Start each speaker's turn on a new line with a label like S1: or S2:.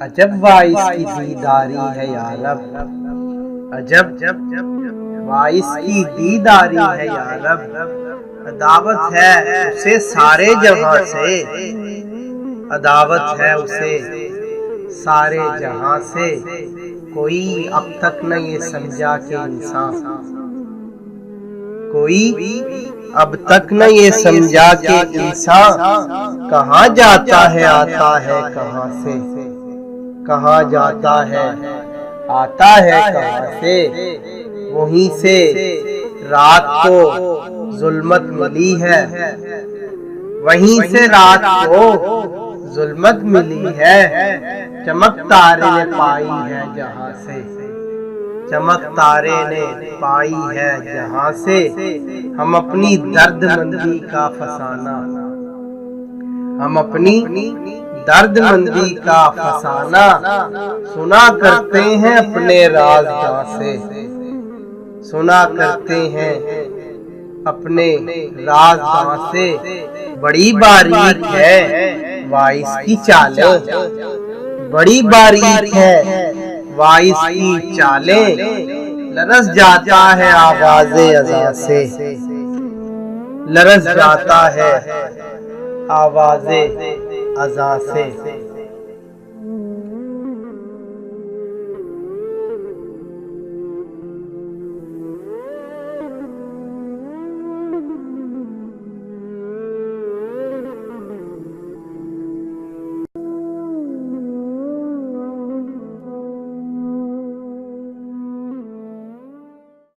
S1: अजब वाइस की दीदारी है यारब, अजब वाइस की दीदारी है यारब। अदावत है उसे सारे जहां से, अदावत है उसे सारे जहां से। कोई अब तक न ये समझा कि इंसान, कोई अब तक न ये समझा कि इंसान कहाँ जाता है आता है कहाँ से, कहाँ जाता है आता है कहाँ से। वहीं से रात को जुल्मत मिली है, वहीं से रात को जुल्मत मिली है। चमक तारे ने पाई है जहां से, चमक तारे ने पाई है जहां से। हम अपनी दर्दमंदी का फसाना, हम अपनी दर्दमंदी का फसाना सुना करते हैं अपने राज़दां से, सुना करते हैं अपने राज़दां से। बड़ी बारीक है वाइस की चालें, बड़ी बारीक है वाइस की चालें। लरस जाता है आवाज़े अज़ां से, लरस जाता है आवाज़े अज़ां से।